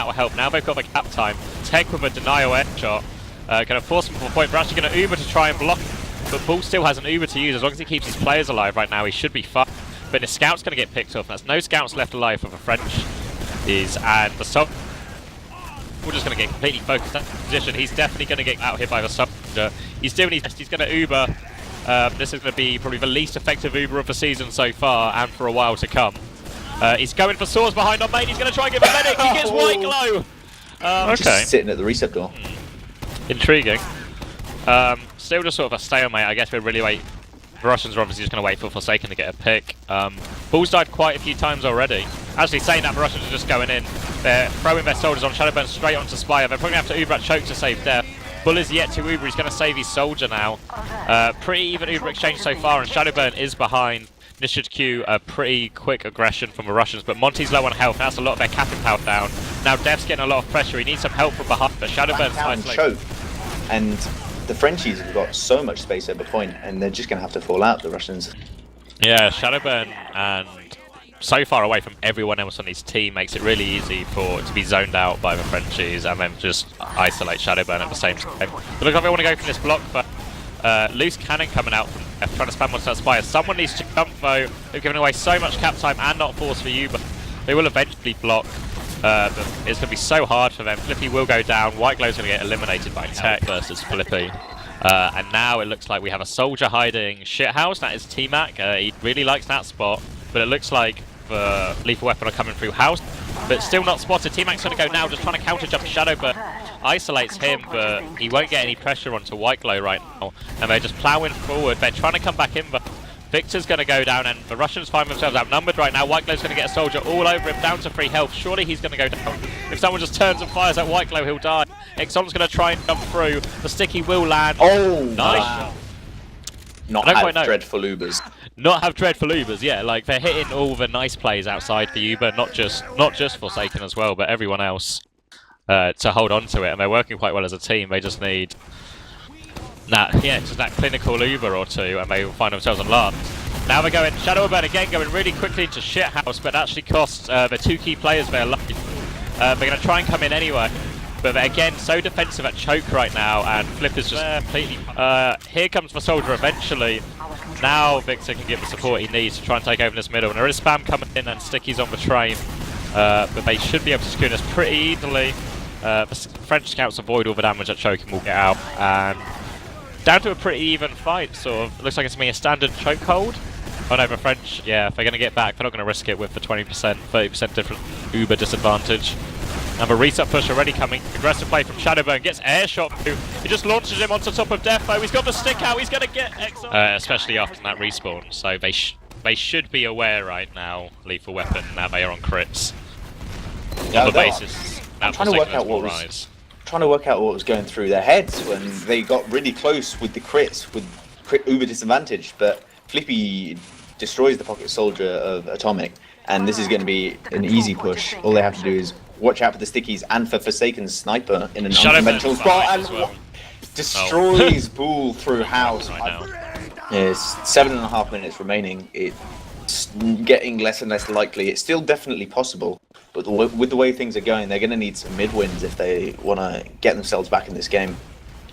out of help. Now they've got the cap time. Tech with a denial air shot. Going to force him for a point. We're actually going to Uber to try and block him. But Bull still has an Uber to use. As long as he keeps his players alive right now, he should be fine. But the scout's going to get picked off. There's no scouts left alive for the French. And the sub... We're just going to get completely focused on that position. He's definitely going to get out here by the soldier. He's doing his best. He's going to Uber. This is going to be probably the least effective Uber of the season so far, and for a while to come. He's going for swords behind on main. He's going to try and give a medic. He gets white glow. Okay. Just sitting at the reset door. Intriguing. Still just sort of a stalemate. I guess we're really wait. The Russians are obviously just going to wait for Forsaken to get a pick. Bull's died quite a few times already. Actually, saying that, the Russians are just going in. They're throwing their soldiers on Shadowburn straight onto Spire. They're probably going to have to Uber at Choke to save Death. Bull is yet to Uber. He's going to save his soldier now. Pretty even Uber exchange so far, and Shadowburn is behind. This should cue a pretty quick aggression from the Russians, but Monty's low on health. That's a lot of their capping power down. Now Dev's getting a lot of pressure. He needs some help from behind, but Shadowburn's isolated. And the Frenchies have got so much space at the point, and they're just going to have to fall out, the Russians. Yeah, Shadowburn and so far away from everyone else on his team makes it really easy for it to be zoned out by the Frenchies and then just isolate Shadowburn at the same time. But look like they want to go for this block, but loose cannon coming out from F, trying to spam onto that Spire. Someone needs to jump though. They've given away so much cap time and not force for you, but they will eventually block. But it's going to be so hard for them. Flippy will go down. White Glow's going to get eliminated by Tech versus Flippy. And now it looks like we have a soldier hiding Shithouse. That is T-Mac. He really likes that spot. But it looks like the lethal weapon are coming through house. But still not spotted. T-Mac's going to go now, just trying to counter jump Shadow, but isolates him, but he won't get any pressure onto White Glow right now. And they're just ploughing forward. They're trying to come back in, but Victor's going to go down, and the Russians find themselves outnumbered right now. White Glow's going to get a soldier all over him, down to 3 health. Surely he's going to go down. If someone just turns and fires at White Glow, he'll die. Exon's going to try and jump through. The sticky will land. Oh, nice. Wow. Not have dreadful Ubers. Not have dreadful Ubers, yeah. Like, they're hitting all the nice plays outside the Uber, not just Forsaken as well, but everyone else to hold on to it. And they're working quite well as a team. They just need just that clinical Uber or two, and they will find themselves on last. Now they're going Shadowburn again, going really quickly into Shithouse, but actually costs the 2 key players their life. They're going to try and come in anyway, but they're again so defensive at Choke right now, and Flip is just completely... here comes the soldier eventually. Now Victor can give the support he needs to try and take over this middle, and there is spam coming in and Sticky's on the train, but they should be able to secure this pretty easily. The French scouts avoid all the damage that Choke and will get out, and down to a pretty even fight, sort of. Looks like it's going to be a standard choke hold. Oh no, the French, yeah, if they're going to get back, they're not going to risk it with the 20%, 30% different Uber disadvantage. And the reset push already coming. Aggressive play from Shadowburn, gets air shot through. He just launches him onto top of Defo. He's got the stick out, he's going to get Exo. Especially after that respawn, so they should be aware right now, lethal weapon, now they are on crits. Yeah, on the basis I'm trying to work out what was going through their heads when they got really close with the crits, with Uber disadvantage, but Flippy destroys the pocket soldier of Atomic, and this is going to be an easy push. All they have to do is watch out for the stickies and for Forsaken's sniper in an unconventional spot, and well. Destroys Bull through house. There's 7.5 minutes remaining. It's getting less and less likely. It's still definitely possible, but with the way things are going, they're going to need some mid-wins if they want to get themselves back in this game.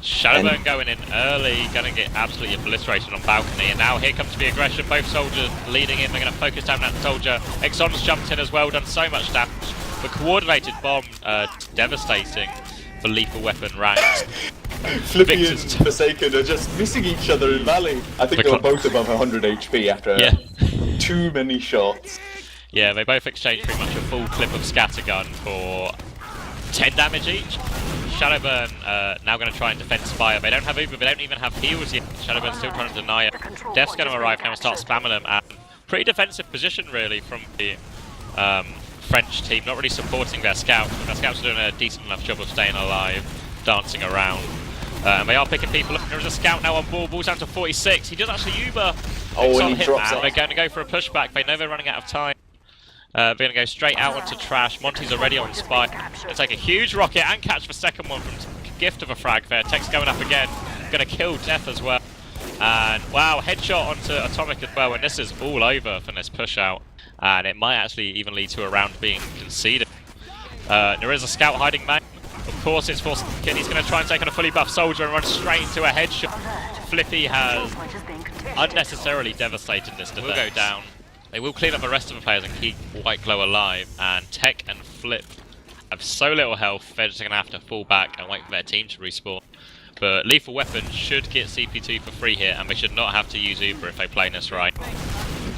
Shadowburn going in early, going to get absolutely obliterated on balcony, and now here comes the aggression. Both soldiers leading in, they're going to focus down that soldier. Exon's jumped in as well, done so much damage. The coordinated bomb, devastating for lethal weapon ranks. Flippy and Forsaken are just missing each other in Valley. I think they were both above 100 HP after too many shots. Yeah, they both exchanged pretty much a full clip of scattergun for 10 damage each. Shadowburn now going to try and defend Spire. They don't have Uber, they don't even have heals yet. Shadowburn's still trying to deny it. Def's going to arrive now and start spamming them. And pretty defensive position really from the French team, not really supporting their scouts. Their scouts are doing a decent enough job of staying alive, dancing around. And they are picking people up. There is a scout now on board. Ball's down to 46. He does actually Uber. Oh, and he drops it. They're going to go for a pushback. They know they're running out of time. They're going to go straight out onto Trash. Monty's already on Spike. They'll take a huge rocket and catch the second one from Gift of a frag there. Tech's going up again. Going to kill Death as well. And wow, headshot onto Atomic as well. And this is all over from this push out. And it might actually even lead to a round being conceded. There is a scout hiding main. Of course, it's for Skin. He's going to try and take on a fully buffed soldier and run straight into a headshot. Flippy has unnecessarily devastated this defense. Will go down. They will clean up the rest of the players and keep White Glow alive. And Tech and Flip have so little health, they're just going to have to fall back and wait for their team to respawn. But Lethal Weapon should get CP2 for free here, and they should not have to use Uber if they play this right.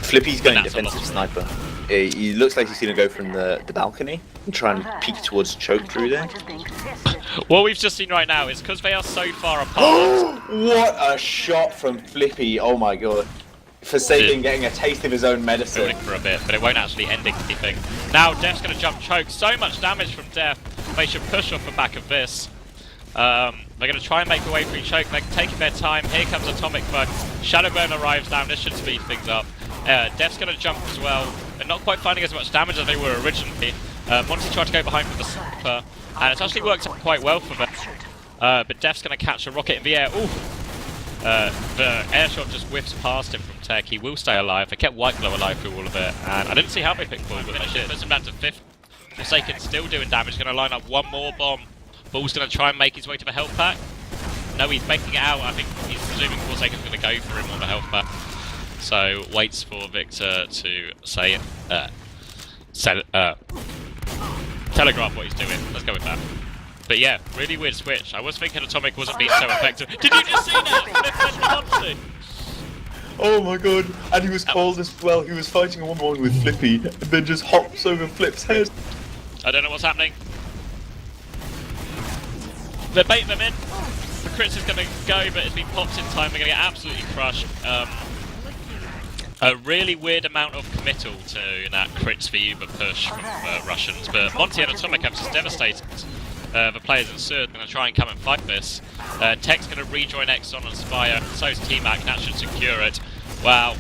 Flippy's going defensive sniper. He looks like he's going to go from the balcony and try and peek towards choke through there. What we've just seen right now is because they are so far apart. What a shot from Flippy! Oh my god. Forsaken getting a taste of his own medicine. For a bit, but it won't actually end anything. Now Def's going to jump choke. So much damage from Def. They should push off the back of this. They're going to try and make a way through choke. They're taking their time. Here comes Atomic Bug. Shadowburn arrives down. This should speed things up. Def's going to jump as well. They're not quite finding as much damage as they were originally. Monty tried to go behind with the sniper, and it's actually worked out quite well for them. But Def's going to catch a rocket in the air. Ooh! The air shot just whiffs past him from Tech. He will stay alive. They kept White Glow alive through all of it, and I didn't see how they picked Bull, but they should. Puts him down to 5th. Forsaken still doing damage. Going to line up one more bomb. Bull's going to try and make his way to the health pack. No, he's making it out. I think he's presuming Forsaken's going to go for him on the health pack. So waits for Victor to say telegraph what he's doing. Let's go with that. But yeah, really weird switch. I was thinking Atomic wasn't being so effective. Did you just see that? Oh my god, and he was cold as well. He was fighting a 1-1 with Flippy, and then just hops over Flip's head. I don't know what's happening. They bait them in. The crits is going to go, but it's been popped in time. They're going to get absolutely crushed. A really weird amount of committal to that crits for Uber push from Russians, but Monty and Atomic have just devastated the players in Surd. Going to try and come and fight this. Tech's going to rejoin Exxon and Spire, so's T-Mac, that should secure it. Wow,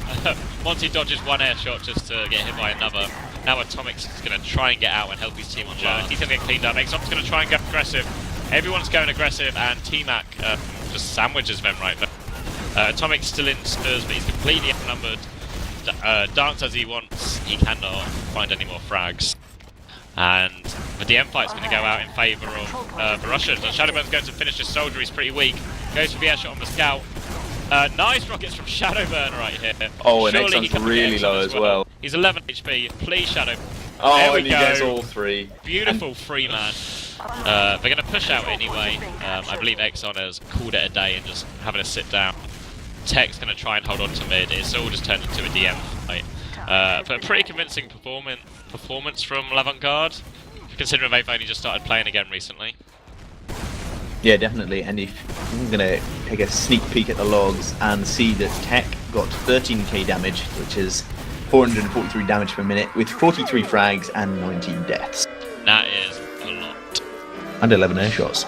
Monty dodges one air shot just to get hit by another. Now Atomic's going to try and get out and help his team on Jazz. He's going to get cleaned up. Exxon's going to try and go aggressive. Everyone's going aggressive, and T-Mac just sandwiches them right there. Atomic's still in Spurs, but he's completely outnumbered. Dance as he wants, he cannot find any more frags. And the DM fight's going to go out in favour of the Russians. And Shadowburn's going to finish his soldier, he's pretty weak. Goes for the air shot on the scout. Nice rockets from Shadowburn right here. Oh, and Exxon's really low as well. He's 11 HP, please Shadow. Oh, there we and he go. gets all 3. Beautiful free man. They're going to push out anyway. I believe Exxon has called it a day and just having a sit down. Tech's going to try and hold on to mid. It's all just turned into a DM fight. But a pretty convincing performance from L'Avant-Garde, considering they've only just started playing again recently. Yeah, definitely. And if I'm going to take a sneak peek at the logs and see that Tech got 13k damage, which is 443 damage per minute, with 43 frags and 19 deaths. That is a lot. And 11 air shots.